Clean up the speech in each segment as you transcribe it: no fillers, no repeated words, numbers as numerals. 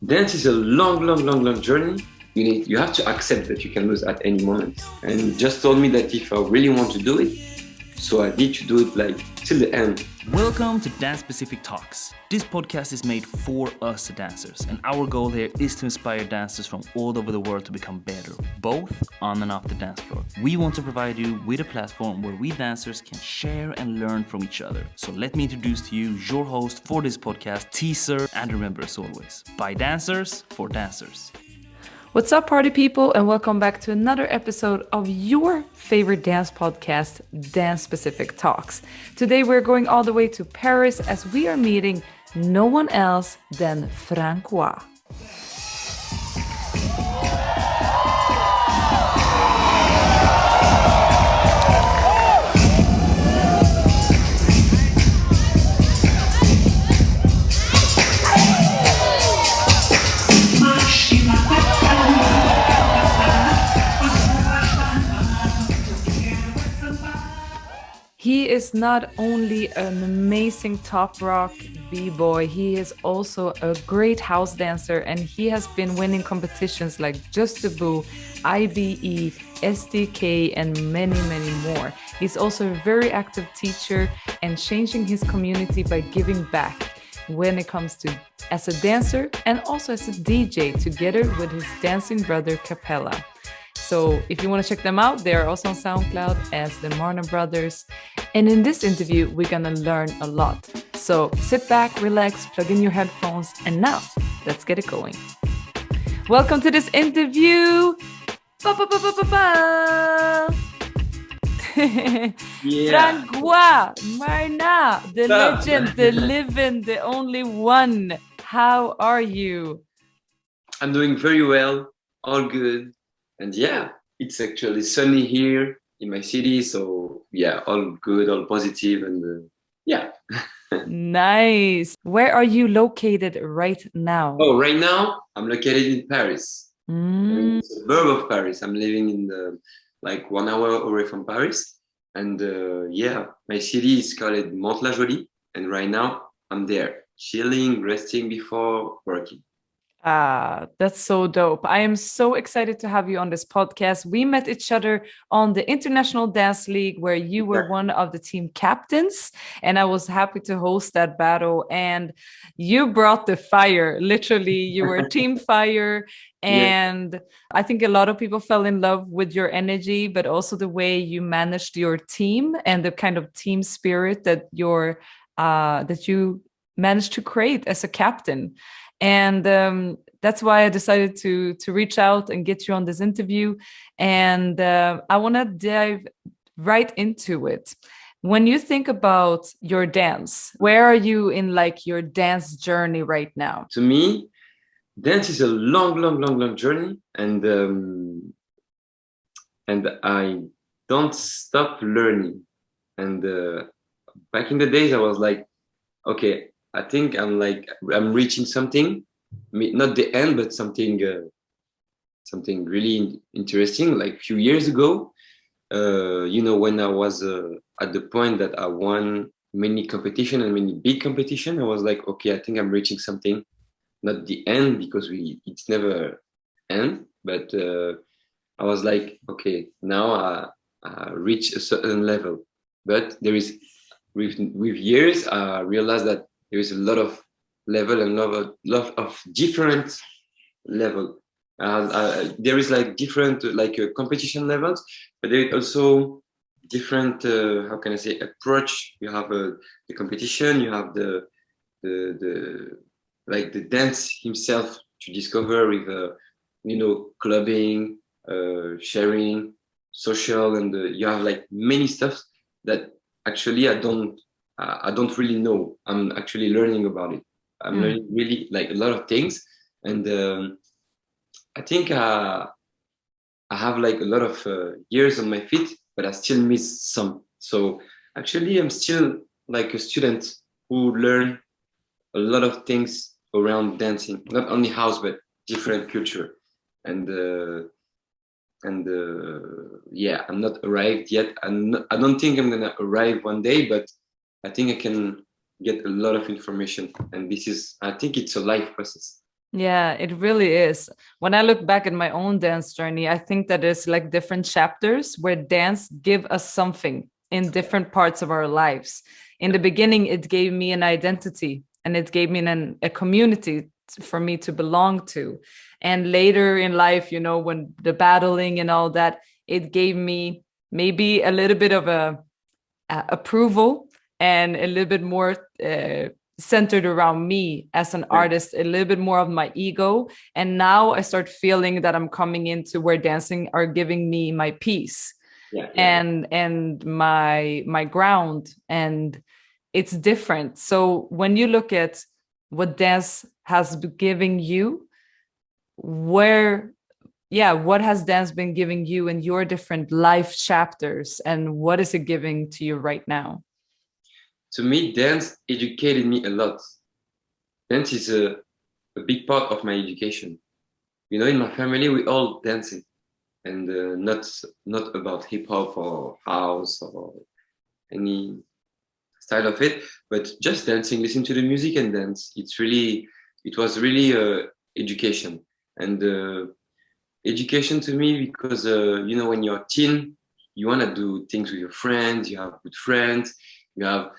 Dance is a long journey. You have to accept that you can lose at any moment. And just told me that if I really want to do it, so I need to do it like till the end. Welcome to Dance Specific Talks. This podcast is made for us dancers, and our goal here is to inspire dancers from all over the world to become better, both on and off the dance floor. We want to provide you with a platform where we dancers can share and learn from each other. So let me introduce to you your host for this podcast, T-zer, and remember as always, by dancers for dancers. What's up, party people, and welcome back to another episode of your favorite dance podcast, Dance Specific Talks. Today we're going all the way to Paris as we are meeting no one else than Frankwa. He is not only an amazing top rock b-boy, he is also a great house dancer, and he has been winning competitions like Just a Boo, IBE, SDK, and many more. He's also a very active teacher and changing his community by giving back when it comes to as a dancer and also as a DJ together with his dancing brother Capella. So if you want to check them out, they are also on SoundCloud as the Marna Brothers. And in this interview, we're going to learn a lot. So sit back, relax, plug in your headphones, and now let's get it going. Welcome to this interview. Frankwa Marna, the legend, the living, the only one. How are you? I'm doing very well, all good. And yeah, it's actually sunny here in my city. So yeah, all good, all positive, and yeah. Nice. Where are you located right now? Oh, right now I'm located in Paris. In the suburb of Paris. I'm living in the like 1 hour away from Paris. And yeah, my city is called Mantes-la-Jolie. And right now I'm there, chilling, resting before working. That's so dope. I am so excited to have you on this podcast. We met each other on the International Dance League where you were one of the team captains, and I was happy to host that battle. And you brought the fire, literally. You were team fire. And yeah. I think a lot of people fell in love with your energy, but also the way you managed your team and the kind of team spirit that you managed to create as a captain. And that's why I decided to reach out and get you on this interview. And I want to dive right into it. When you think about your dance, where are you in like your dance journey right now? To me, dance is a long journey, and I don't stop learning. And back in the days, I was like, okay, I think I'm reaching something, not the end, but something really interesting. Like a few years ago, when I was at the point that I won many competition and many big competition, I was like, okay, I think I'm reaching something, not the end because it's never end, but I was like, okay, now I reach a certain level, but there is with years I realized that there is a lot of level and lot of different level. There is like different competition levels, but there is also different how can I say approach. You have the competition, you have the dance himself to discover with clubbing, sharing, social, and you have like many stuff that actually I don't really know. I'm actually learning about it. I'm learning really like a lot of things, and I think I have like a lot of years on my feet, but I still miss some. So actually, I'm still like a student who learn a lot of things around dancing, not only house but different culture, and yeah, I'm not arrived yet. I don't think I'm gonna arrive one day, but I think I can get a lot of information, and I think it's a life process. Yeah, it really is. When I look back at my own dance journey, I think that it's like different chapters where dance give us something in different parts of our lives. In the beginning, it gave me an identity and it gave me a community for me to belong to. And later in life, you know, when the battling and all that, it gave me maybe a little bit of a approval and a little bit more centered around me as an Yeah, artist, a little bit more of my ego. And now I start feeling that I'm coming into where dancing are giving me my peace yeah, yeah. and my ground. And it's different. So when you look at what dance has been giving you, where yeah, what has dance been giving you in your different life chapters, and what is it giving to you right now? To me, dance educated me a lot. Dance is a big part of my education. You know, in my family, we all dancing, and not about hip hop or house or any style of it, but just dancing, listen to the music and dance. It was really education and education to me because you know when you're a teen, you want to do things with your friends. You have good friends. You have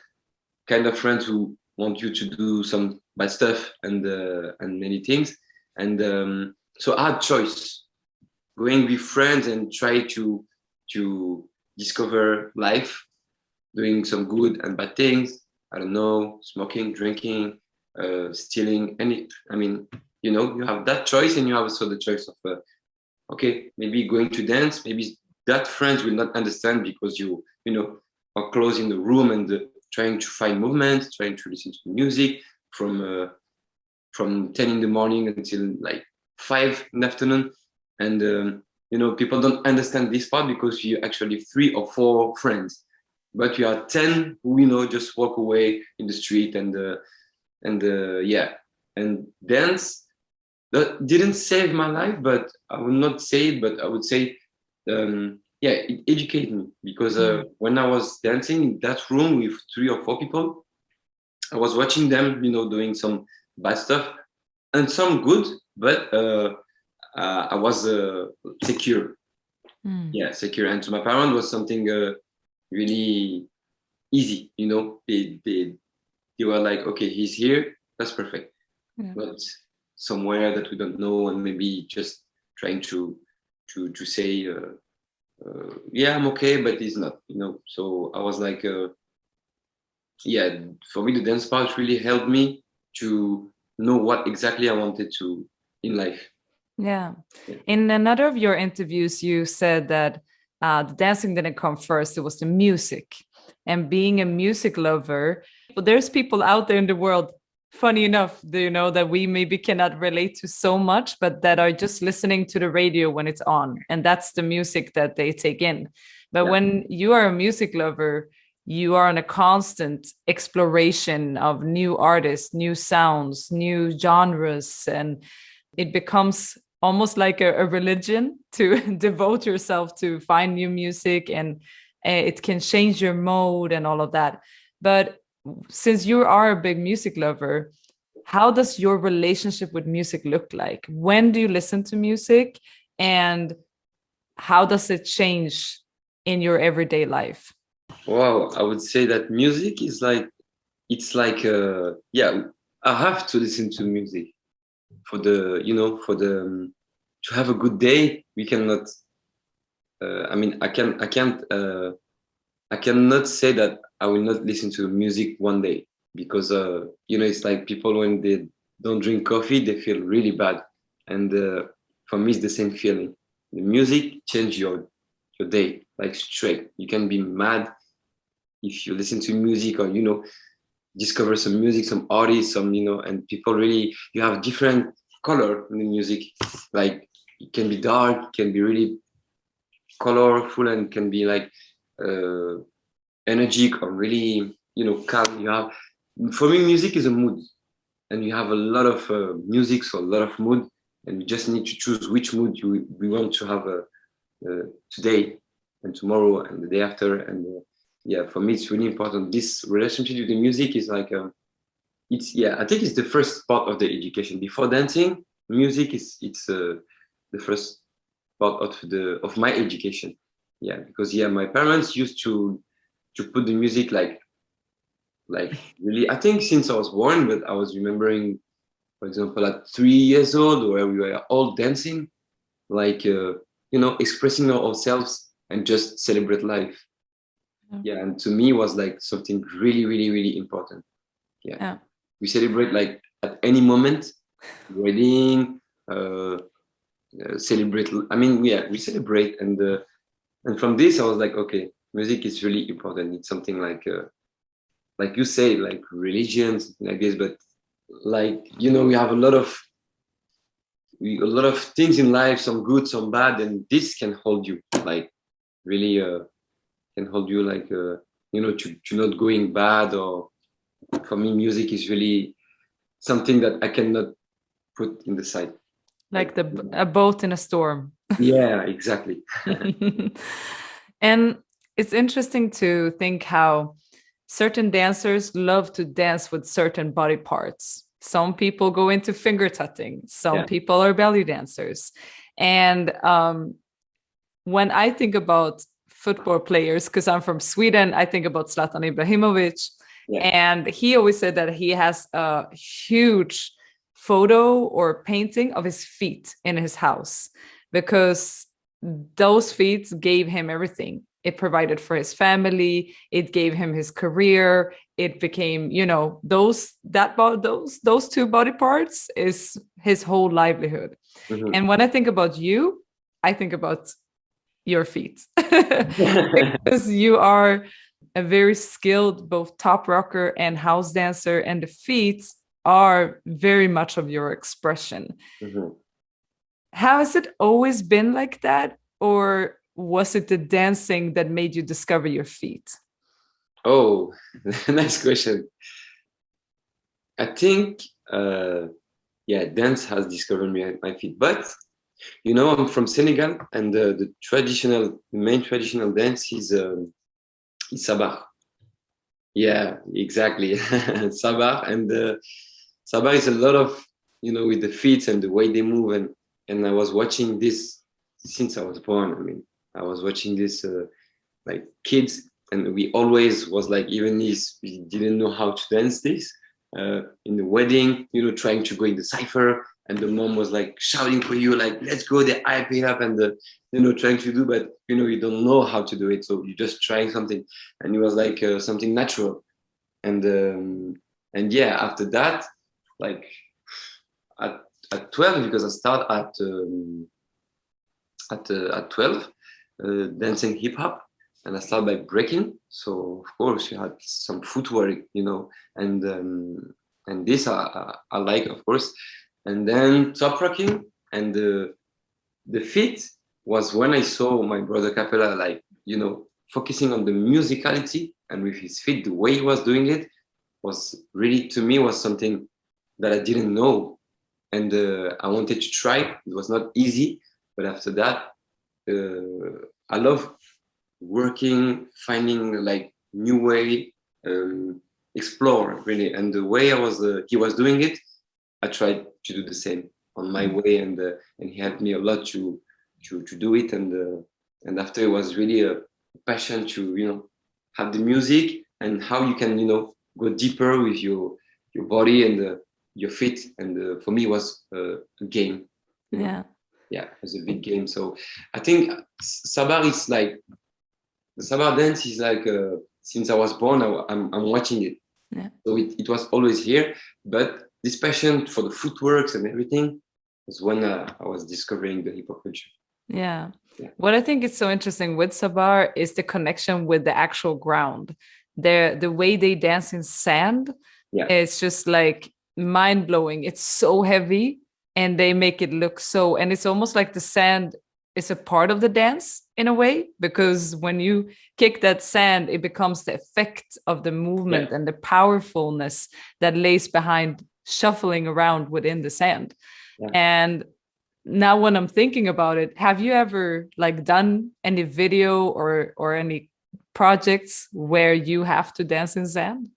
kind of friends who want you to do some bad stuff and many things. And so I had choice going with friends and try to discover life, doing some good and bad things. I don't know, smoking, drinking, stealing. Any, I mean, you know, you have that choice, and you have also the choice of, okay, maybe going to dance. Maybe that friends will not understand because you know, are close in the room and trying to find movement, trying to listen to music from 10 in the morning until like 5 in the afternoon. And, you know, people don't understand this part because you actually 3 or 4 friends, but you are 10 who, you know, just walk away in the street yeah. And dance that didn't save my life, but I would not say it, but I would say, yeah, it educated me because Mm. when I was dancing in that room with 3 or 4 people, I was watching them, you know, doing some bad stuff and some good, but I was secure. Mm. Yeah, secure. And to my parents was something really easy. You know, they were like, okay, he's here, that's perfect. Yeah. But somewhere that we don't know, and maybe just trying to say, yeah, I'm okay, but he's not. You know, so I was like, yeah, for me, the dance part really helped me to know what exactly I wanted to in life. Yeah. Yeah. In another of your interviews, you said that the dancing didn't come first, it was the music. And being a music lover, but there's people out there in the world, funny enough, do you know, that we maybe cannot relate to so much, but that are just listening to the radio when it's on. And that's the music that they take in. But Yeah. when you are a music lover, you are on a constant exploration of new artists, new sounds, new genres, and it becomes almost like a religion to devote yourself to find new music, and it can change your mode and all of that. But since you are a big music lover, how does your relationship with music look like? When do you listen to music, and how does it change in your everyday life? Wow, I would say that music is like it's like yeah, I have to listen to music for the you know for the to have a good day. We cannot. I mean, I cannot say that I will not listen to music one day because you know it's like people when they don't drink coffee they feel really bad, and for me it's the same feeling. The music change your day like straight. You can be mad if you listen to music or you know discover some music, some artists, some you know, and people really you have different color in the music. Like it can be dark, it can be really colorful, and can be like uh, energetic or really you know calm. You have for me, music is a mood, and you have a lot of music, so a lot of mood, and you just need to choose which mood you we want to have today and tomorrow and the day after. And yeah, for me, it's really important. This relationship with the music is like. it's yeah, I think it's the first part of the education. Before dancing, music is the first part of my education. Yeah, because yeah, my parents used to put the music like really. I think since I was born, but I was remembering, for example, at 3 years old, where we were all dancing, like expressing ourselves and just celebrate life. Yeah. Yeah, and to me was like something really, really, really important. Yeah, Yeah. we celebrate like at any moment, wedding, celebrate. I mean, yeah, we celebrate, and from this, I was like, okay, music is really important. It's something like you say, like religion, something like this. But like we have a lot of things in life, some good, some bad, and this can hold you, like really can hold you, like to not going bad. Or for me, music is really something that I cannot put in the side. Like a boat in a storm. Yeah, exactly. And it's interesting to think how certain dancers love to dance with certain body parts. Some people go into finger tutting, some Yeah. people are belly dancers. And when I think about football players, because I'm from Sweden, I think about Zlatan Ibrahimovic. Yeah. And he always said that he has a huge photo or painting of his feet in his house, because those feet gave him everything. It provided for his family, it gave him his career, it became, those two body parts is his whole livelihood. Mhm. And when I think about you, I think about your feet because you are a very skilled both top rocker and house dancer, and the feet are very much of your expression. Mhm. Has it always been like that, or was it the dancing that made you discover your feet? Oh, nice question. I think, yeah, dance has discovered me at my feet. But, I'm from Senegal, and the main traditional dance is sabar. Yeah, exactly. Sabar. And sabar is a lot of, with the feet and the way they move. And I was watching this since I was born. I mean, I was watching this like kids, and we always was like, even if we didn't know how to dance this in the wedding, trying to go in the cipher, and the mom was like shouting for you, like, let's go, the hype it up, and trying to do, but you don't know how to do it, so you're just trying something, and it was like something natural. And yeah, after that, like at 12, because I start at 12 dancing hip hop, and I started by breaking. So of course you had some footwork, and this I like, of course. And then top rocking, and the feet was when I saw my brother Capella, like, focusing on the musicality, and with his feet, the way he was doing it was really, to me, was something that I didn't know. And I wanted to try. It was not easy, but after that, I love working, finding like new way, explore really. And the way he was doing it, I tried to do the same on my way, and he helped me a lot to do it. And after, it was really a passion to have the music, and how you can go deeper with your body and your feet. And for me, it was a game. Yeah. Yeah, it was a big game. So I think Sabar is like, the Sabar dance is like, since I was born, I'm watching it. Yeah. So it was always here. But this passion for the footworks and everything was when I was discovering the hip hop culture. Yeah. Yeah. What I think is so interesting with Sabar is the connection with the actual ground. The way they dance in sand, Yeah. it's just like mind blowing. It's so heavy, and they make it look so, and it's almost like the sand is a part of the dance in a way, because when you kick that sand, it becomes the effect of the movement and the powerfulness that lays behind shuffling around within the sand. Yeah. And now when I'm thinking about it, have you ever like done any video or any projects where you have to dance in sand?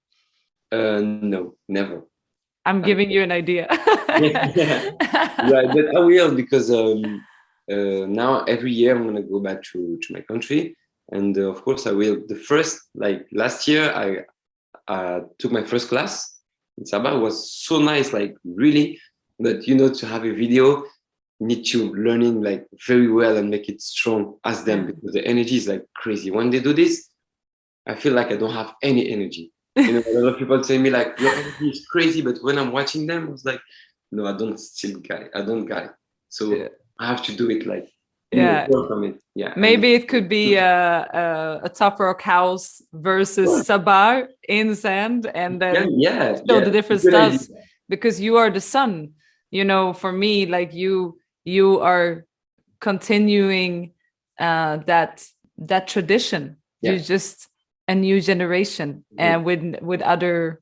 No, never. I'm giving you an idea. Yeah, right. But I will, because now every year I'm gonna go back to my country, and of course I will. The first, like last year, I took my first class in Sabah. It was so nice, like really. But to have a video, you need to learning like very well and make it strong as them, because the energy is like crazy. When they do this, I feel like I don't have any energy. A lot of people tell me like your energy is crazy, but when I'm watching them, I was like, no, I don't got it. So Yeah. I have to do it like Yeah. work on it. Yeah. Maybe it could be a top rock house versus Sabar in sand, and then show the different Good idea. styles, because you are the sun. For me, like you are continuing that tradition. Yeah. You're just a new generation, and with other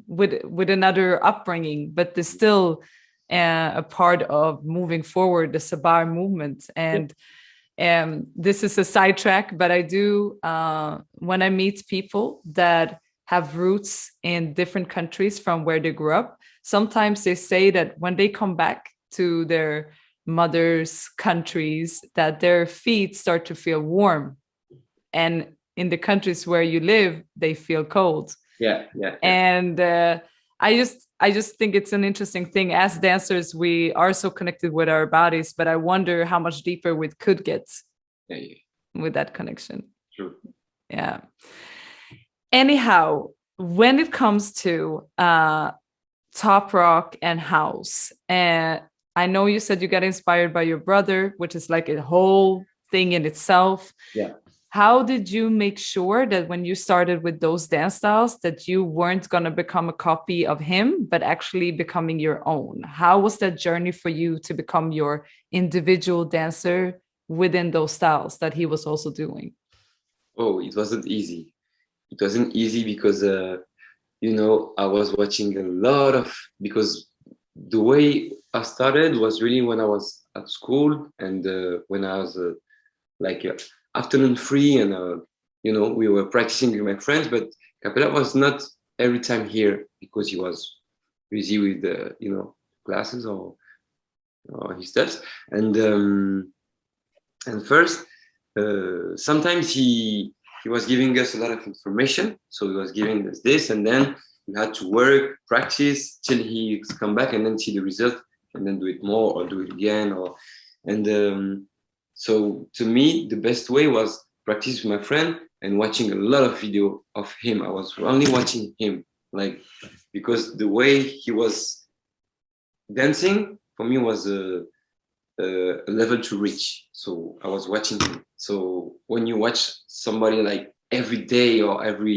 with another upbringing, but there's still a part of moving forward the Sabar movement. And this is a sidetrack, but I do when I meet people that have roots in different countries from where they grew up, sometimes they say that when they come back to their mother's countries, that their feet start to feel warm, and in the countries where you live, they feel cold. Yeah. And I just think it's an interesting thing. As dancers, we are so connected with our bodies, but I wonder how much deeper we could get with that connection. True. Yeah. Anyhow, when it comes to top rock and house, and I know you said you got inspired by your brother, which is like a whole thing in itself. Yeah. How did you make sure that when you started with those dance styles that you weren't going to become a copy of him, but actually becoming your own? How was that journey for you to become your individual dancer within those styles that he was also doing? Oh, it wasn't easy. It wasn't easy because, I was watching a lot of, because the way I started was really when I was at school, and when I was afternoon free, and we were practicing with my friends, but Capella was not every time here because he was busy with the classes or his stuff. And first sometimes he was giving us a lot of information, so he was giving us this, and then we had to work, practice till he come back, and then see the result, and then do it more or do it again, so to me, the best way was practice with my friend and watching a lot of video of him. I was only watching him, because the way he was dancing for me was a level to reach. So I was watching him. So when you watch somebody like every day or every,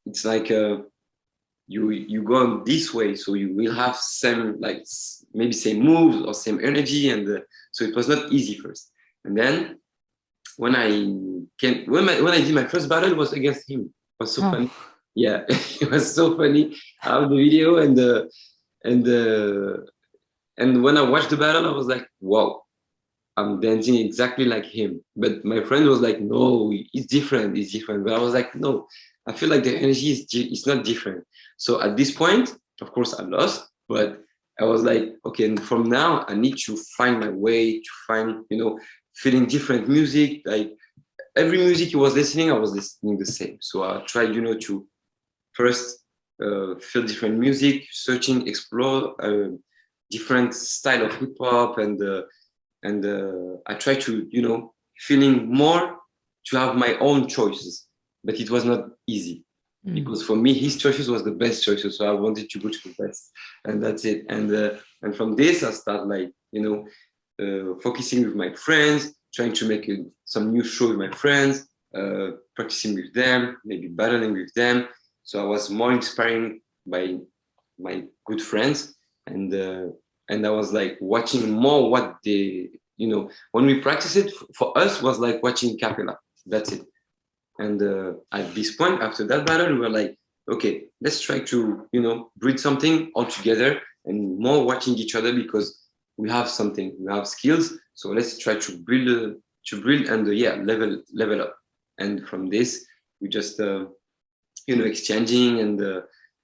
it's like you go on this way, so you will have maybe same moves or same energy, and so it was not easy first. And then when I did my first battle, it was against him. It was so funny. Yeah, it was so funny. I have the video, and when I watched the battle, I was like, wow, I'm dancing exactly like him. But my friend was like, no, it's different. But I was like, no, I feel like the energy is not different. So at this point, of course, I lost, but I was like, okay, and from now I need to find my way to find, feeling different music. Like every music he was listening, I was listening the same. So I tried, to first feel different music, searching, explore different style of hip hop, and I try to, feeling more to have my own choices. But it was not easy. Because for me, his choices was the best choices, so I wanted to go to the best, and that's it. And from this, I start focusing with my friends, trying to make some new show with my friends, practicing with them, maybe battling with them. So I was more inspiring by my good friends, and I was like watching more what they, when we practice it for us was like watching capella. That's it. And at this point, after that battle, we were like, okay, let's try to, breed something all together and more watching each other, because we have something, we have skills. So let's try to build and level up. And from this, we just, exchanging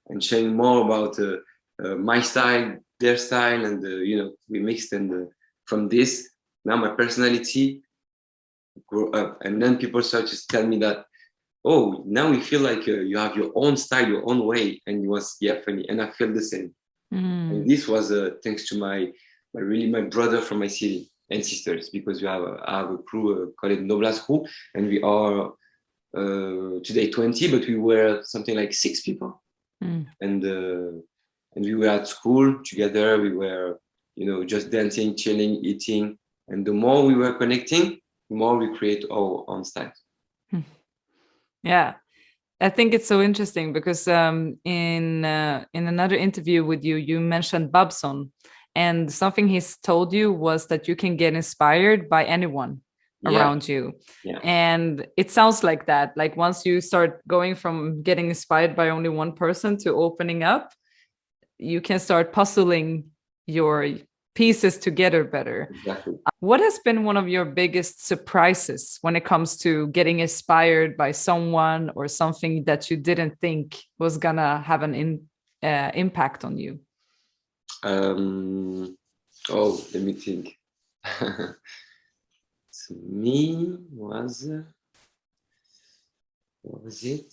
and sharing more about my style, their style, and we mixed. And from this, now my personality grew up. And then people start to tell me that, oh, now we feel like you have your own style, your own way. And it was, yeah, funny. And I feel the same. And this was thanks to my brother from my city and sisters, because I have a crew called Noblas Crew, and we are today 20, but we were something like 6 people. And we were at school together. We were, just dancing, chilling, eating. And the more we were connecting, the more we create our own style. Yeah. I think it's so interesting because in another interview with you, you mentioned Babson, and something he's told you was that you can get inspired by anyone around you. Yeah. And it sounds like that. Like once you start going from getting inspired by only one person to opening up, you can start puzzling your pieces together better. Exactly. What has been one of your biggest surprises when it comes to getting inspired by someone or something that you didn't think was gonna have an impact on you? Let me think. To me, what was it?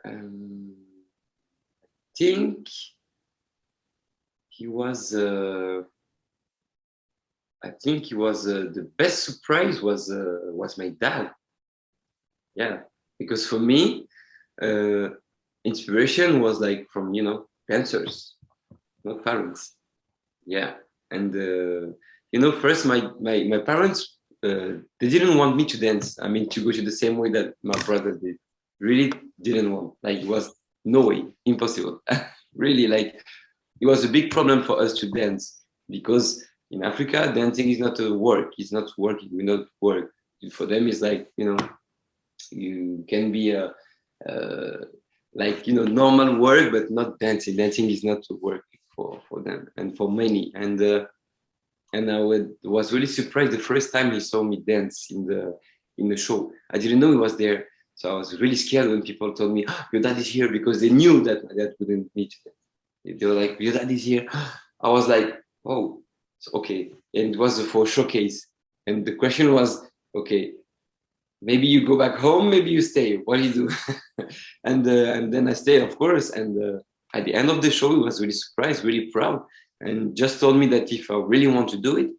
I think he was the best surprise was my dad. Yeah, because for me, inspiration was like from dancers, not parents. Yeah, and first my parents they didn't want me to dance. I mean, to go to the same way that my brother did. Really didn't want. Like, it was no way, impossible. Really, like, it was a big problem for us to dance, because in Africa, dancing is not a work. It's not working. We not work. For them, it's like, you can be normal work, but not dancing. Dancing is not a work for them and for many. And I was really surprised the first time he saw me dance in the show. I didn't know he was there. So I was really scared when people told me, "Oh, your dad is here," because they knew that my dad wouldn't meet them. They were like, "Your dad is here." I was like, "Oh, okay." And it was for showcase. And the question was, okay, maybe you go back home, maybe you stay. What do you do? And then I stayed, of course. And at the end of the show, he was really surprised, really proud, and just told me that if I really want to do it,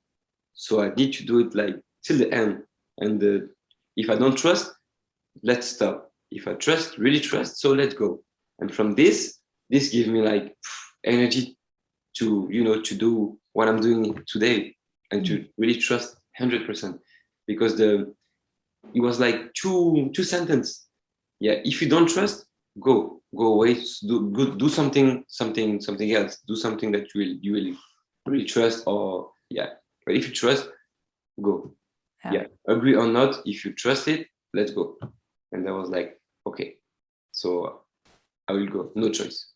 so I need to do it like till the end. And if I don't trust, let's stop. If I trust, really trust, so let's go. And from this gives me like energy to to do what I'm doing today, and to really trust 100%, because it was like two sentences. Yeah, if you don't trust, go away. Do something else. Do something that you really trust, or yeah. But if you trust, go. Yeah, agree or not, if you trust it, let's go. And I was like, okay, so I will go, no choice.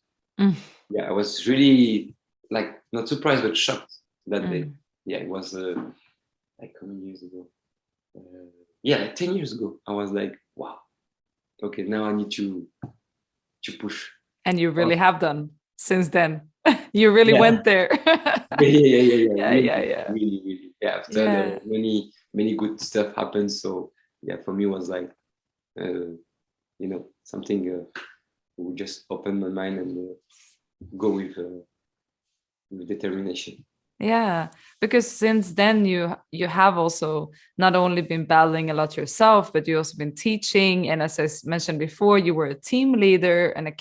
Yeah, I was really like not surprised but shocked that day. Yeah, it was like how many years ago? Like 10 years ago. I was like, wow, okay, now I need to push. And you really have done since then. You really went there. Yeah. Really. Yeah, after many good stuff happened. So yeah, for me it was like something would just open my mind and go with determination. Yeah, because since then you have also not only been battling a lot yourself, but you also been teaching, and as I mentioned before, you were a team leader and a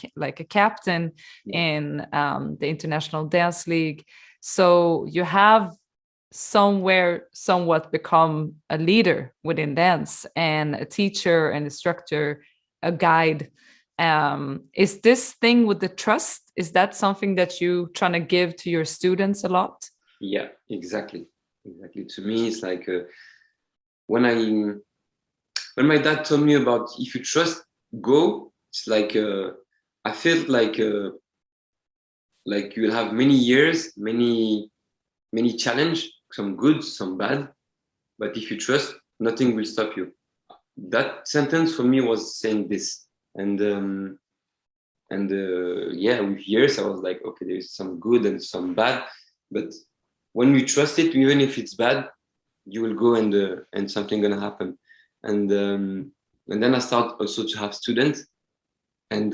captain in the International Dance League. So you have somewhat become a leader within dance, and a teacher, an instructor, a guide. Is this thing with the trust, is that something that you trying to give to your students a lot? Yeah, exactly. To me, it's like when my dad told me about, if you trust, go. It's like I felt like you will have many years, many challenge, some good, some bad, but if you trust, nothing will stop you. That sentence for me was saying this, and And yeah, with years, I was like, okay, there's some good and some bad. But when you trust it, even if it's bad, you will go and something gonna happen. And then I start also to have students, and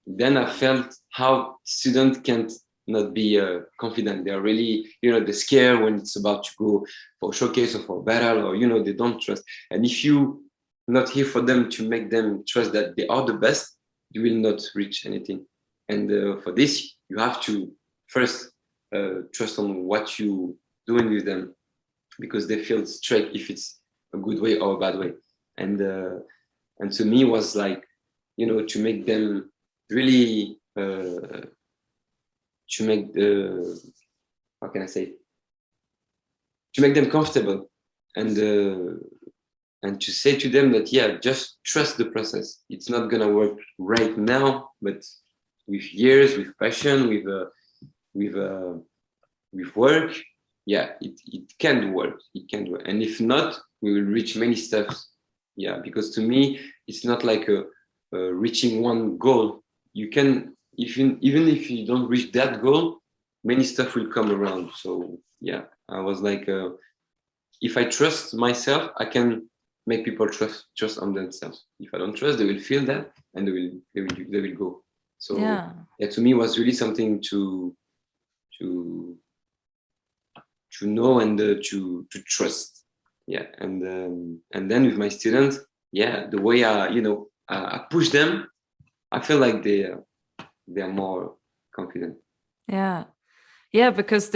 then I felt how students can't not be confident. They are really, they're scared when it's about to go for a showcase or for a battle, or they don't trust. And if you not here for them to make them trust that they are the best, you will not reach anything. And for this, you have to first trust on what you doing with them, because they feel straight if it's a good way or a bad way. And to me, it was like, to make them really to make the, how can I say, to make them comfortable, and to say to them that, yeah, just trust the process. It's not gonna work right now, but with years, with passion, with work, yeah, it can work. It can work. And if not, we will reach many steps. Yeah, because to me, it's not like reaching one goal. You can, even if you don't reach that goal, many stuff will come around. So yeah, I was like, if I trust myself, I can make people trust on themselves. If I don't trust, they will feel that, and they will go. So yeah, to me, it was really something to know and to trust. Yeah, and then with my students, yeah, the way I push them, I feel like they are more confident. Yeah, because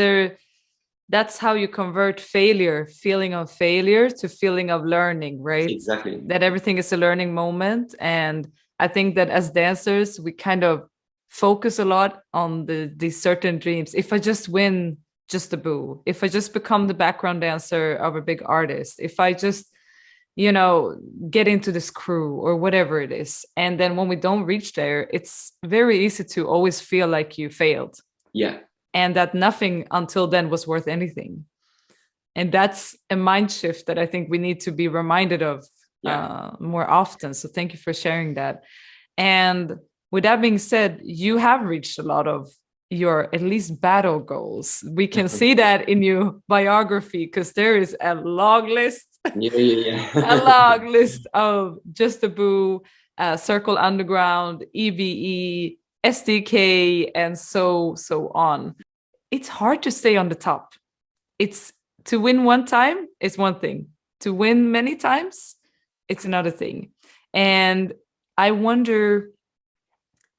that's how you convert feeling of failure to feeling of learning, right? Exactly. That everything is a learning moment. And I think that as dancers, we kind of focus a lot on these certain dreams. If I just win just a boo, if I just become the background dancer of a big artist, if I just get into this crew or whatever it is. And then when we don't reach there, it's very easy to always feel like you failed. Yeah. And that nothing until then was worth anything. And that's a mind shift that I think we need to be reminded of more often. So thank you for sharing that. And with that being said, you have reached a lot of your at least battle goals. We can see that in your biography, because there is a long list. A long list of Just a Boo, Circle Underground, EVE, SDK, and so on. It's hard to stay on the top. It's to win one time is one thing. To win many times, it's another thing. And I wonder,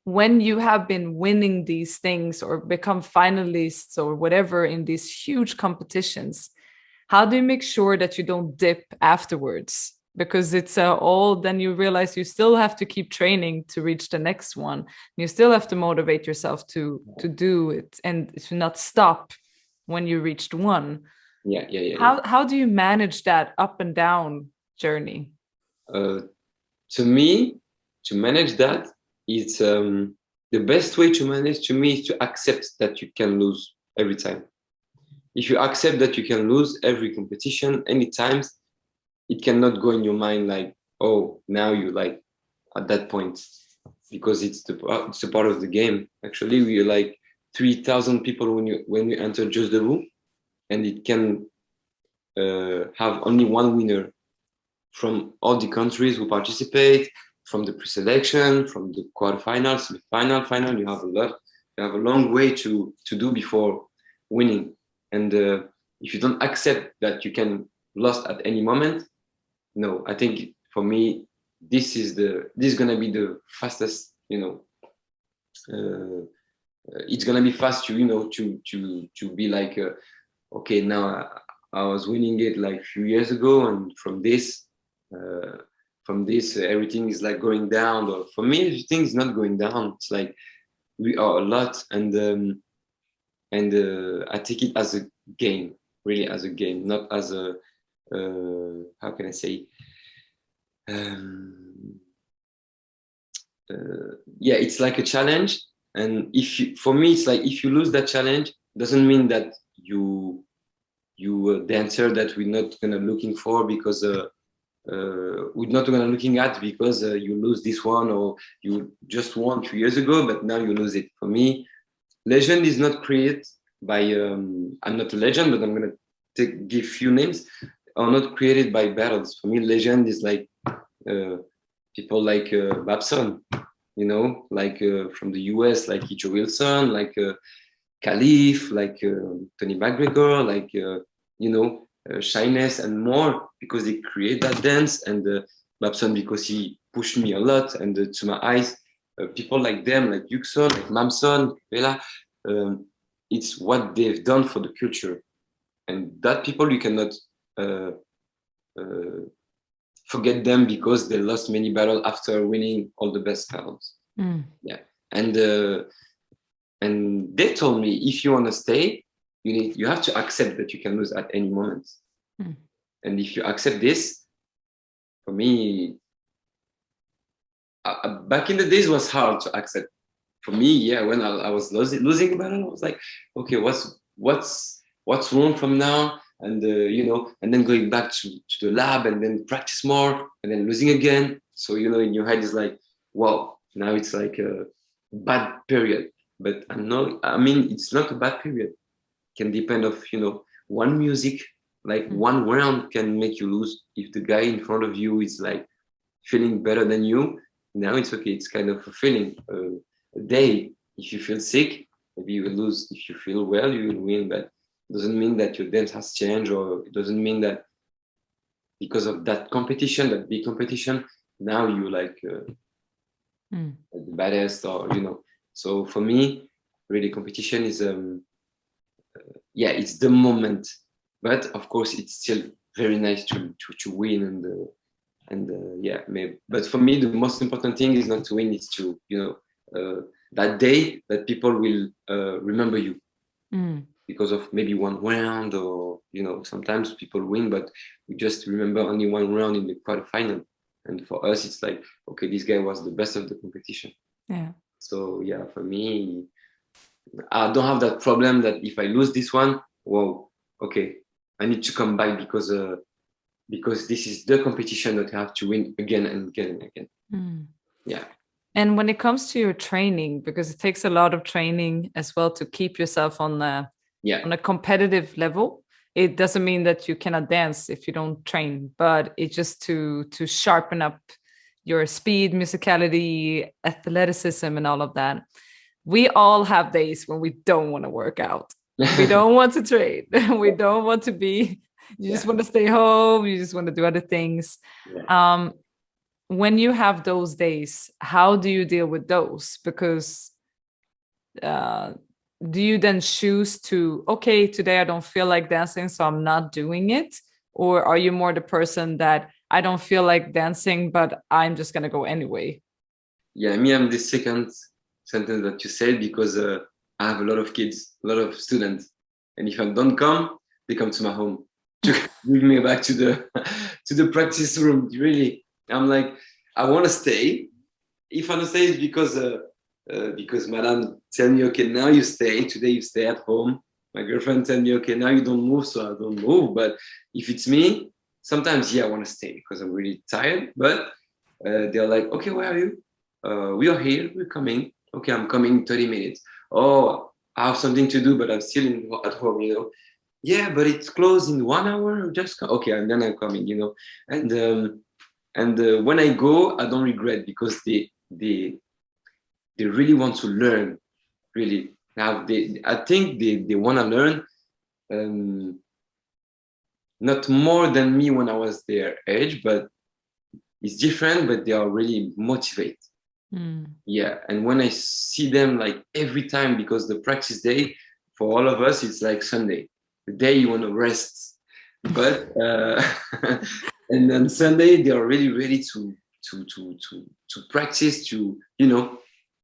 when you have been winning these things or become finalists or whatever in these huge competitions, how do you make sure that you don't dip afterwards? Because it's then you realize you still have to keep training to reach the next one. You still have to motivate yourself to do it and to not stop when you reached one. Yeah. How do you manage that up and down journey? To me, to manage that, it's the best way to manage, to me, is to accept that you can lose every time. If you accept that you can lose every competition, anytime, it cannot go in your mind like, oh, now you like at that point, because it's a part of the game. Actually, we're like 3,000 people when you enter Just the Boo, and it can have only one winner from all the countries who participate, from the pre-selection, from the quarterfinals, the final. You have a long way to do before winning. And if you don't accept that you can lose at any moment, no, I think for me, this is gonna be the fastest, it's gonna be fast to be like, okay, now I was winning it like a few years ago, and from this everything is like going down. Or for me, everything is not going down. It's like we are a lot, and I take it as a game, really as a game, not as a how can I say? It's like a challenge, and for me, it's like if you lose that challenge, doesn't mean that you a dancer that we're not gonna looking for, because we're not gonna looking at because you lose this one or you just won 2 years ago, but now you lose it. For me, legend is not created by. I'm not a legend, but I'm gonna give few names. Are not created by battles. For me, legend is like people like Babson, you know, like from the US, like Joe Wilson, like Khalif, like Tony McGregor, like you know, Shyness and more because they create that dance, and Babson because he pushed me a lot, and to my eyes, people like them, like Yuxon, like Mamson, Bella, it's what they've done for the culture, and that people you cannot uh, uh, forget them because they lost many battles after winning all the best battles. Yeah, and they told me if you want to stay, you have to accept that you can lose at any moment. And if you accept this, for me, back in the days was hard to accept. For me, yeah, when I was losing a battle, I was like, okay, what's wrong from now? And you know, and then going back to the lab and then practice more and then losing again. So you know, in your head is like, wow, now it's like a bad period. But I mean, it's not a bad period. It can depend of, you know, one music, like one round can make you lose. If the guy in front of you is like feeling better than you, now it's okay. It's kind of a feeling. A day, if you feel sick, maybe you will lose. If you feel well, you will win. But it doesn't mean that your dance has changed, or it doesn't mean that because of that competition, that big competition, now you like the baddest, or you know. So for me, really, competition is yeah, it's the moment. But of course, it's still very nice to win and yeah, maybe. But for me, the most important thing is not to win; it's to, you know, that day that people will remember you because of maybe one round, or you know, sometimes people win, but we just remember only one round in the quarterfinal. And for us, it's like, okay, this guy was the best of the competition. Yeah. So yeah, for me, I don't have that problem that if I lose this one, whoa, okay, I need to come back because this is the competition that I have to win again and again and again. Yeah. And when it comes to your training, because it takes a lot of training as well to keep yourself on a competitive level. It doesn't mean that you cannot dance if you don't train, but it's just to sharpen up your speed, musicality, athleticism, and all of that. We all have days when we don't want to work out. We don't want to train. We don't want to be. You just want to stay home. You just want to do other things. Yeah. When you have those days, how do you deal with those? Because do you then choose to, okay, today I don't feel like dancing, so I'm not doing it? Or are you more the person that I don't feel like dancing, but I'm just going to go anyway? Yeah, me, I'm the second sentence that you said, because I have a lot of kids, a lot of students. And if I don't come, they come to my home to bring me back to the practice room. Really, I'm like, I want to stay. If I don't stay, it's because Madame tell me, okay, now you stay. Today you stay at home. My girlfriend tell me, okay, now you don't move, so I don't move. But if it's me, sometimes, yeah, I want to stay because I'm really tired. But they're like, okay, where are you? We are here. We're coming. Okay, I'm coming 30 minutes. Oh, I have something to do, but I'm still at home, you know. Yeah, but it's closed in 1 hour. Just come. Okay, and then I'm coming, you know. And when I go, I don't regret, because they really want to learn. Really, now I think they want to learn. Not more than me when I was their age, but it's different. But they are really motivated. Yeah, and when I see them like every time, because the practice day for all of us, it's like Sunday, the day you want to rest. But and on Sunday they are really ready to practice, to, you know,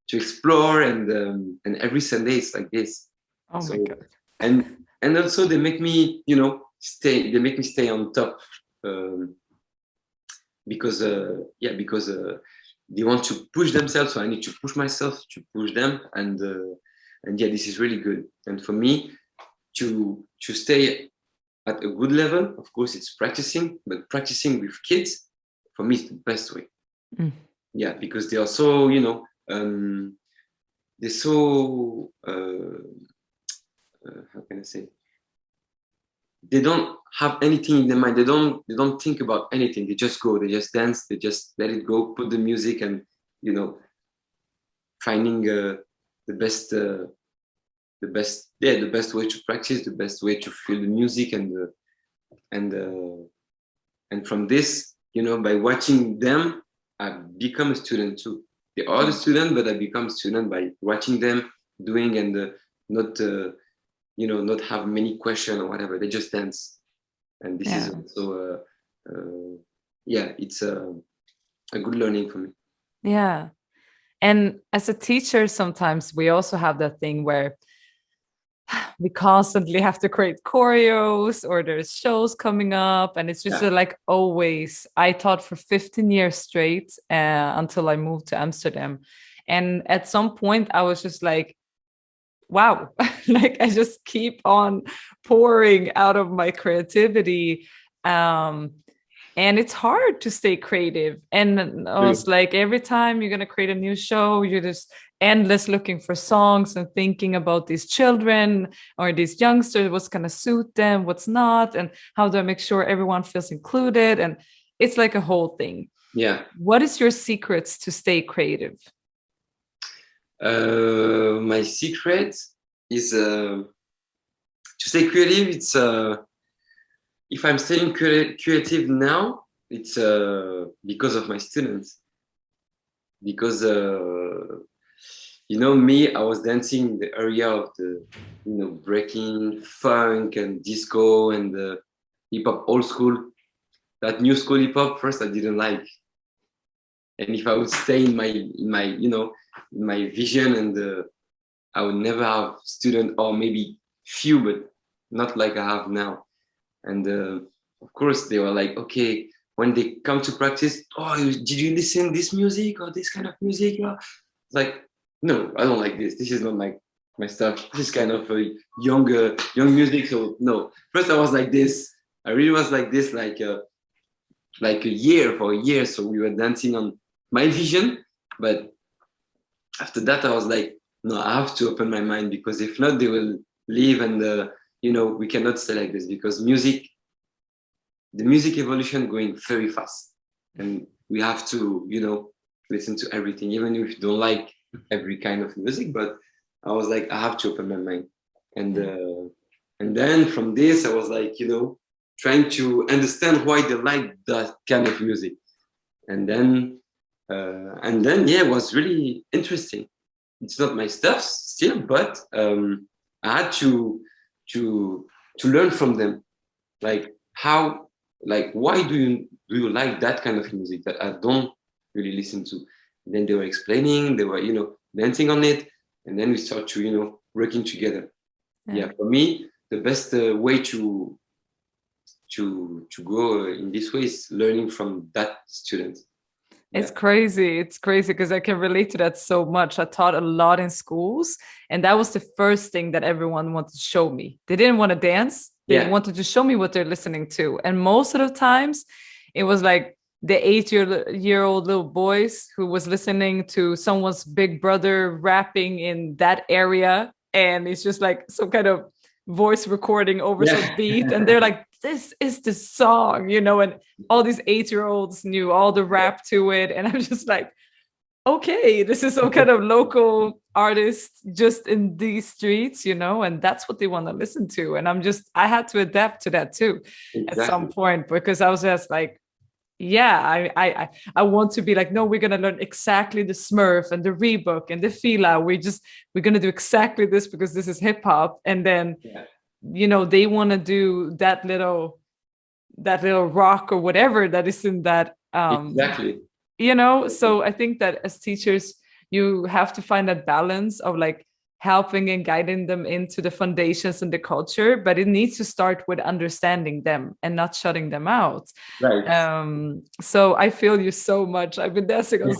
to explore, and every Sunday it's like this. Oh my God. And also they make me, you know, stay. They make me stay on top, because they want to push themselves, so I need to push myself to push them, and yeah, this is really good. And for me, to stay at a good level. Of course, it's practicing, but practicing with kids, for me, is the best way. Yeah, because they are so, they're so, how can I say? They don't have anything in their mind. They don't think about anything. They just go. They just dance. They just let it go. Put the music and finding the best way to practice, the best way to feel the music, and from this, by watching them, I become a student too. They are the student, but I become a student by watching them doing, and not not have many questions or whatever. They just dance, and this is also it's a good learning for me. Yeah. And as a teacher, sometimes we also have that thing where we constantly have to create choreos, or there's shows coming up, and it's just like always. I taught for 15 years straight until I moved to Amsterdam, and at some point I was just like, wow, like I just keep on pouring out of my creativity, and it's hard to stay creative. And I was like, every time you're going to create a new show, you're just endless looking for songs and thinking about these children or these youngsters, what's going to suit them, what's not, and how do I make sure everyone feels included. And it's like a whole thing. Yeah. What is your secrets to stay creative? My secret is to stay creative. It's if I'm staying creative now, it's because of my students. Because me, I was dancing in the area of the breaking, funk, and disco, and hip hop old school. That new school hip hop, first I didn't like, and if I would stay in my vision, and I would never have student, or maybe few, but not like I have now. And of course, they were like, okay, when they come to practice, did you listen this music or this kind of music? It's like, no, I don't like this. This is not my stuff. This is kind of young music. So no. First, I was like this. I really was like this, like a year. So we were dancing on my vision. But after that, I was like, no, I have to open my mind, because if not, they will leave, and we cannot stay like this, because the music evolution going very fast, and we have to listen to everything, even if you don't like every kind of music. But I was like, I have to open my mind, and then from this I was like trying to understand why they like that kind of music, and then it was really interesting. It's not my stuff still, but I had to learn from them, like why do you like that kind of music that I don't really listen to. And then they were explaining, they were dancing on it, and then we start to working together. Yeah, for me the best way to go in this way is learning from that student. It's crazy. It's crazy because I can relate to that so much. I taught a lot in schools, and that was the first thing that everyone wanted to show me. They didn't want to dance. They wanted to show me what they're listening to. And most of the times it was like the 8-year-old little boys who was listening to someone's big brother rapping in that area. And it's just like some kind of voice recording over some beat. And they're like, this is the song, and all these 8-year-olds knew all the rap to it. And I'm just like, okay, this is some kind of local artist just in these streets, and that's what they want to listen to. And I had to adapt to that too at some point, because I was just like, I want to be like, no, we're going to learn exactly the Smurf and the Reebok and the Fila. We're going to do exactly this because this is hip hop. And then, they want to do that little rock or whatever that is in that. Exactly. So I think that as teachers, you have to find that balance of like helping and guiding them into the foundations and the culture, but it needs to start with understanding them and not shutting them out. Right. So I feel you so much. I've been dancing on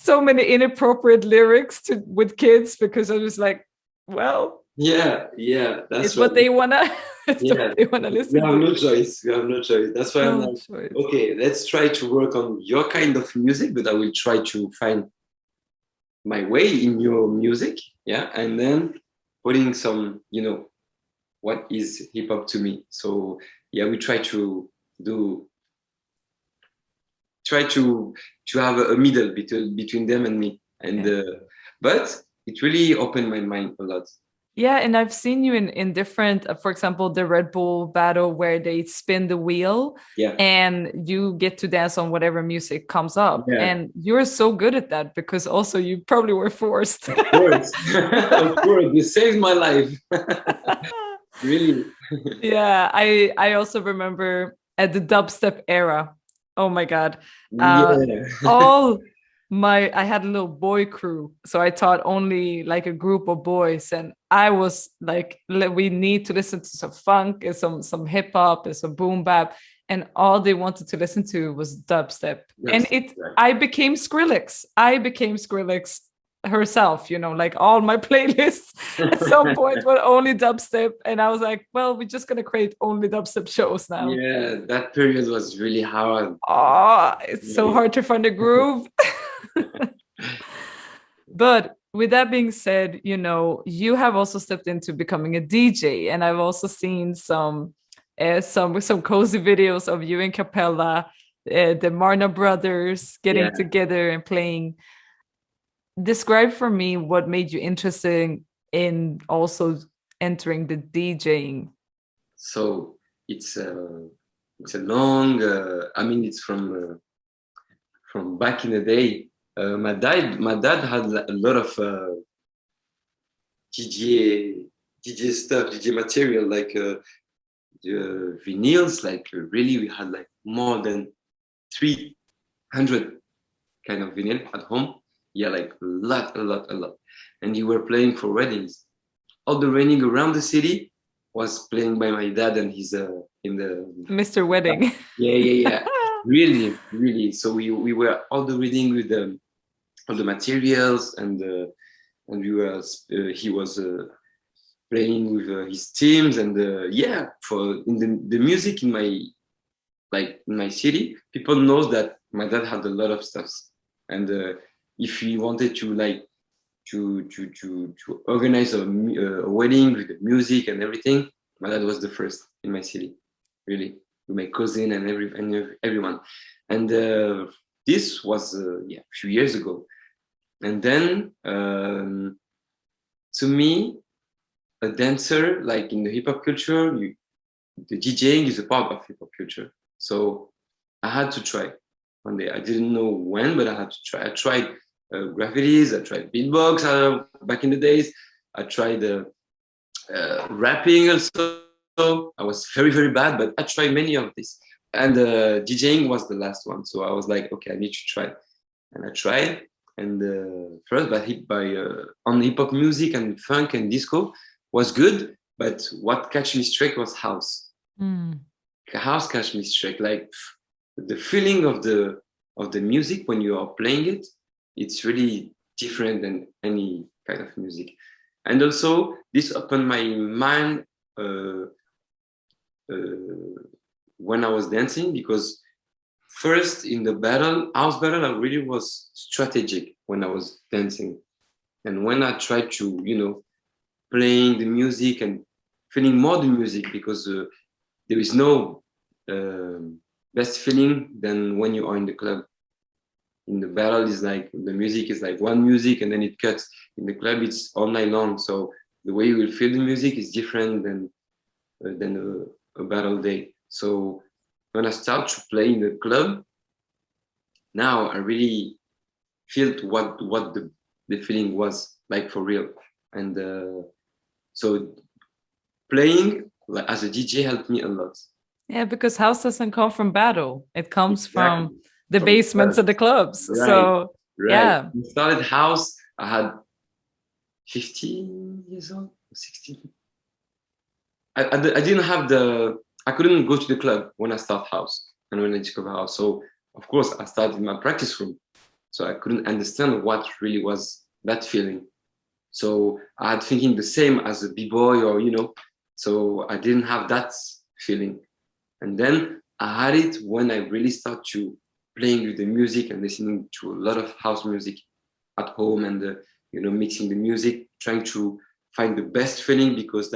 so many inappropriate lyrics with kids, because I was like, well, that's it's what they wanna It's Yeah, what they want to we listen have to. no choice. We have no choice. That's why I'm No like, choice. okay, let's try to work on your kind of music, but I will try to find my way in your music. Yeah. And then putting some, what is hip hop to me. So yeah, we do try to have a middle between them and me. And Yeah. but it really opened my mind a lot. Yeah, and I've seen you in different, for example, the Red Bull battle where they spin the wheel Yeah. and you get to dance on whatever music comes up. Yeah. And you're so good at that because also you probably were forced. Of course. Of course. You saved my life. Really. Yeah, I also remember at the dubstep era. Oh my God. Yeah. All I had a little boy crew, so I taught only like a group of boys, and I was like, we need to listen to some funk and some hip hop and some boom bap, and all they wanted to listen to was dubstep. And I became Skrillex. I became Skrillex herself, like all my playlists at some point were only dubstep, and I was like, well, we're just gonna create only dubstep shows now. Yeah, that period was really hard. Oh, it's so hard to find a groove. But with that being said, you have also stepped into becoming a DJ, and I've also seen some cozy videos of you and Capella, the Marna brothers getting together and playing. Describe for me what made you interested in also entering the DJing. So it's a long. It's from back in the day. My dad had a lot of DJ stuff, DJ material, like the vinyls. Like really, we had like more than 300 kind of vinyl at home. Yeah, like a lot. And you were playing for weddings. All the wedding around the city was playing by my dad and he's in the Mr. Wedding. Yeah. Really. So we were all the reading with all the materials and we were he was playing with his teams and for in the music in my city, people knows that my dad had a lot of stuff, and if he wanted to to organize a wedding with the music and everything, my dad was the first in my city, really, with my cousin and everyone. And this was a few years ago. And then to me, a dancer, like in the hip hop culture, the DJing is a part of hip hop culture. So I had to try one day. I didn't know when, but I had to try. I tried graffitis, I tried beatbox back in the days. I tried rapping also. I was very, very bad, but I tried many of these. And DJing was the last one. So I was like, okay, I need to try. And I tried. And first, on hip hop music and funk and disco was good. But what catch me straight was house. House catch me straight. Like the feeling of the music when you are playing it, it's really different than any kind of music. And also, this opened my mind when I was dancing, because first in the house battle, I really was strategic when I was dancing. And when I tried to, playing the music and feeling more the music, because there is no best feeling than when you are in the club. In the battle is like the music is like one music and then it cuts. In the club it's all night long, so the way you will feel the music is different than a battle day. So when I start to play in the club, now I really felt what the feeling was like for real. And so playing like, as a DJ helped me a lot. Yeah, because house doesn't come from battle; it comes from the basements of the clubs. Right. So yeah, I started house. I had 15 years old, 16. I didn't have I couldn't go to the club when I start house and when I discover house. So of course I started in my practice room. So I couldn't understand what really was that feeling. So I had thinking the same as a b-boy or So I didn't have that feeling. And then I had it when I really start to playing with the music and listening to a lot of house music at home, and mixing the music, trying to find the best feeling, because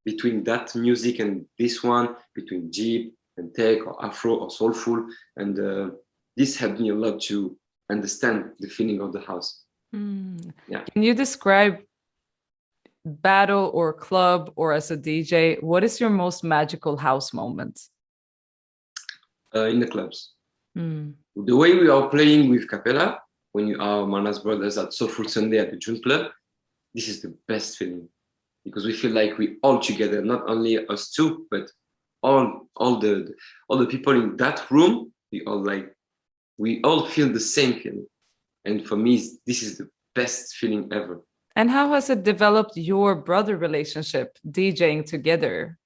between that music and this one, between Jeep and tech or Afro or soulful, and this helped me a lot to understand the feeling of the house. Yeah. Can you describe battle or club or as a DJ, what is your most magical house moment? In the clubs. The way we are playing with Capella, when you are Marna's brothers at Soulful Sunday at the June Club, this is the best feeling, because we feel like we all together, not only us two, but all the people in that room. We all feel the same feeling, and for me, this is the best feeling ever. And how has it developed your brother relationship, DJing together?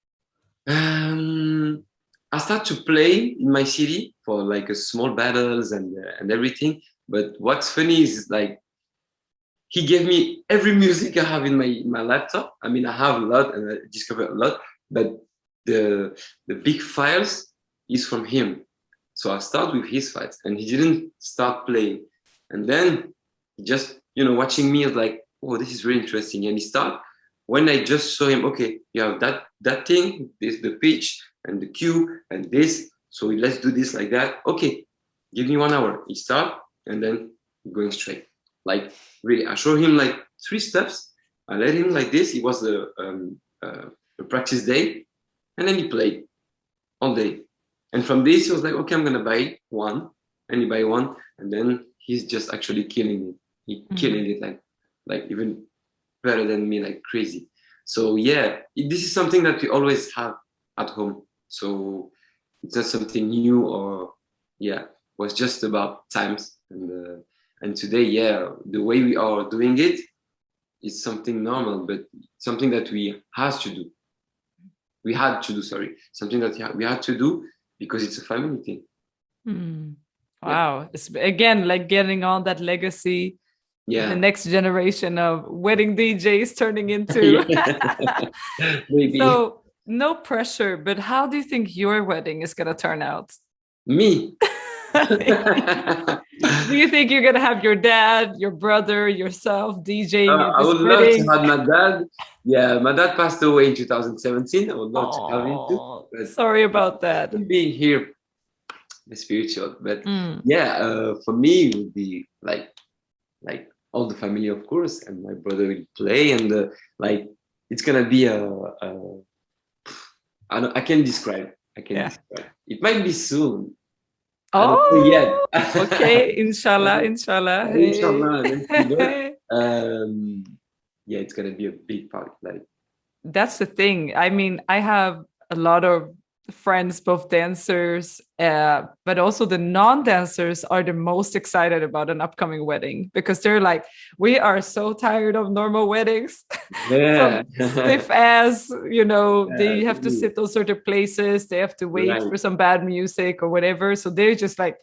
I start to play in my city for like a small battles and everything. But what's funny is like he gave me every music I have in my laptop. I mean, I have a lot and I discovered a lot, but the big files is from him. So I start with his files, and he didn't start playing. And then just watching me is like, oh, this is really interesting. And he start when I just saw him. Okay, you have that thing, this the pitch and the cue and this. So let's do this like that. Okay, give me 1 hour. He start, and then going straight. Like really, I show him like 3 steps. I let him like this. It was a practice day, and then he played all day. And from this, he was like, okay, I'm gonna buy one, and he buy one, and then he's just actually killing it. He killing it like even better than me, like crazy. So yeah, this is something that we always have at home. So it's not something new, or was just about times. And today, the way we are doing it is something normal, but something that we had to do. Something that we had to do because it's a family thing. Wow. It's again like getting on that legacy. Yeah. The next generation of wedding DJs turning into. Maybe. So no pressure, but how do you think your wedding is going to turn out? Me. Do you think you're going to have your dad, your brother, yourself DJing at I this would wedding? love to have my dad. Yeah, my dad passed away in 2017. I would love to have him too. But sorry about that. Be here, the spiritual. But for me, it would be like all the family, of course, and my brother will play, and it's gonna be I can describe. Describe. It might be soon. Oh, yeah. Okay. Inshallah. Inshallah. Yeah, it's gonna be a big party. That's the thing. I mean, I have a lot of friends, both dancers, but also the non-dancers are the most excited about an upcoming wedding, because they're like, we are so tired of normal weddings. Yeah. Stiff as, they have to sit those sort of places, they have to wait for some bad music or whatever. So they're just like,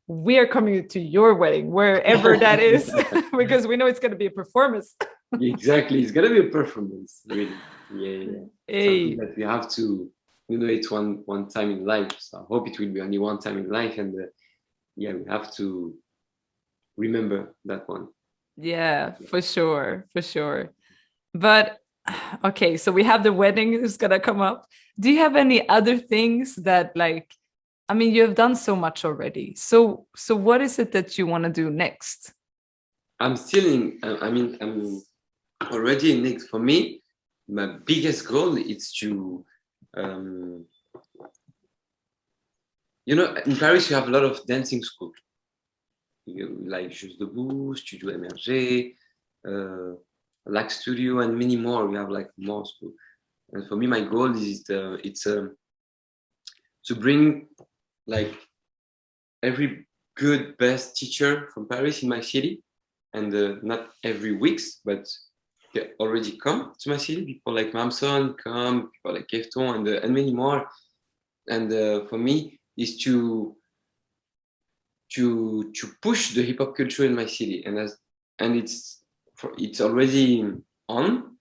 we are coming to your wedding, wherever that is, because we know it's going to be a performance. Exactly, it's going to be a performance, really. Yeah. Something that we have to, it's one time in life. So I hope it will be only one time in life, and we have to remember that one. Yeah, for sure. But okay, so we have the wedding is gonna come up. Do you have any other things that you have done so much already. So what is it that you want to do next? I'm already in next. For me, my biggest goal is to, in Paris, you have a lot of dancing schools. Like Juste Debout, Studio MRG, Lac Studio, and many more. We have more schools. And for me, my goal is to bring every good, best teacher from Paris in my city, and not every weeks, but they already come to my city. People like Mamson come, people like Kefton, and many more. And for me, is to push the hip hop culture in my city, and it's already on.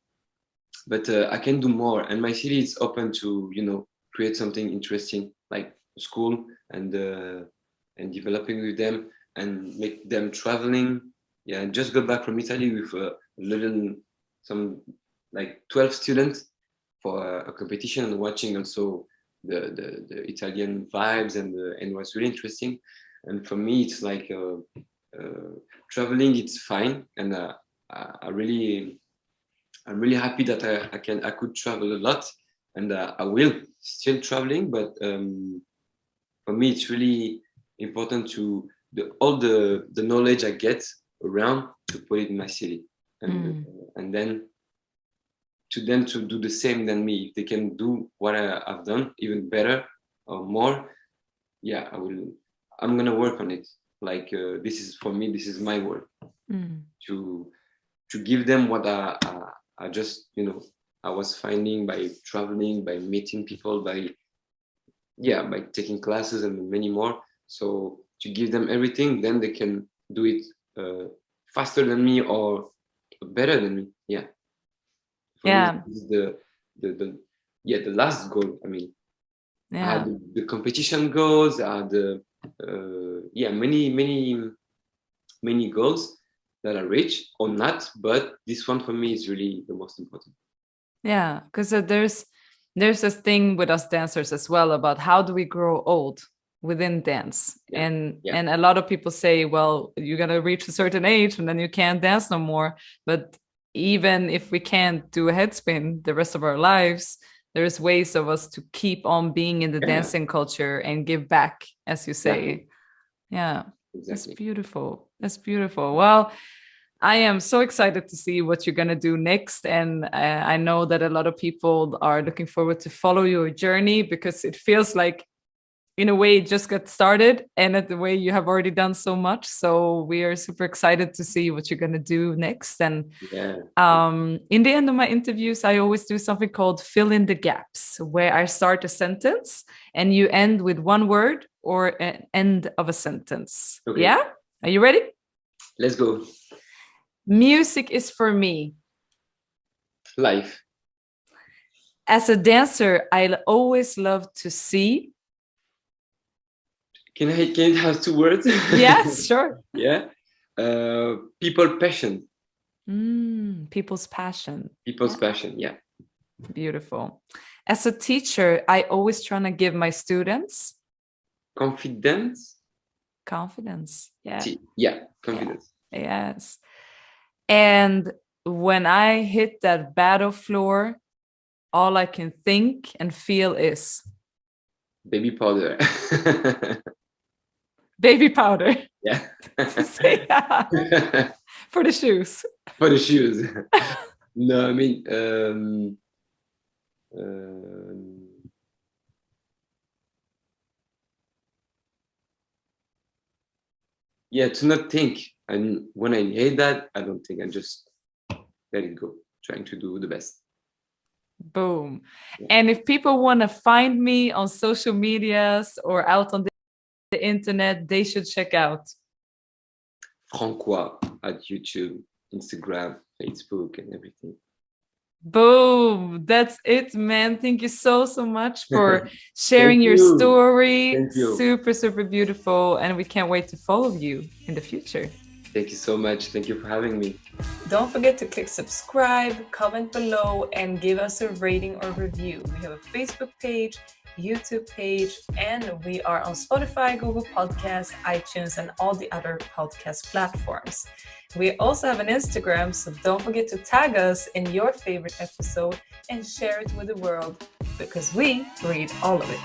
but I can do more. And my city is open to, create something interesting like school and developing with them and make them traveling. Yeah, and just got back from Italy with some like 12 students for a competition and watching also the Italian vibes and it was really interesting. And for me, it's like traveling. It's fine, and I'm really happy that I could travel a lot, and I will still traveling. But for me, it's really important to all the knowledge I get around to put it in my city, and then to them to do the same than me. If they can do what I've done, even better or more, yeah, I will. I'm gonna work on it. Like this is for me. This is my work to give them what I just I was finding by traveling, by meeting people, by taking classes and many more. So to give them everything, then they can do it faster than me or better than me. Yeah. For me, this is the last goal. I mean, I had the competition goals. I had many goals that are reached or not, but this one for me is really the most important. Yeah, because there's this thing with us dancers as well about how do we grow old within dance. And a lot of people say, well, you're gonna reach a certain age and then you can't dance no more. But even if we can't do a head spin the rest of our lives, there's ways of us to keep on being in the dancing culture and give back, as you say. Yeah, exactly. That's beautiful. That's beautiful. Well, I am so excited to see what you're going to do next. And I know that a lot of people are looking forward to follow your journey, because it feels like, in a way, it just got started, and at the way you have already done so much. So we are super excited to see what you're going to do next. And in the end of my interviews, I always do something called fill in the gaps, where I start a sentence and you end with one word or an end of a sentence. Okay. Yeah? Are you ready? Let's go. Music is for me. Life. As a dancer, I always love to see. Can I have 2 words? Yes, sure. Yeah. People passion. People's passion. People's passion, yeah. Beautiful. As a teacher, I always try to give my students confidence. Yeah. Confidence. Yeah. Yes. And when I hit that battle floor, all I can think and feel is baby powder. Baby powder. Yeah. For the shoes. For the shoes. No, I mean, to not think. And when I hate that, I don't think. I just let it go, trying to do the best. Boom. Yeah. And if people want to find me on social medias or out on the internet, they should check out Frankwa at YouTube, Instagram, Facebook, and everything. Boom. That's it, man. Thank you so much for sharing your story. Thank you. Super, super beautiful. And we can't wait to follow you in the future. Thank you so much. Thank you for having me. Don't forget to click subscribe, comment below, and give us a rating or review. We have a Facebook page, YouTube page, and we are on Spotify, Google Podcasts, iTunes, and all the other podcast platforms. We also have an Instagram, so don't forget to tag us in your favorite episode and share it with the world, because we read all of it.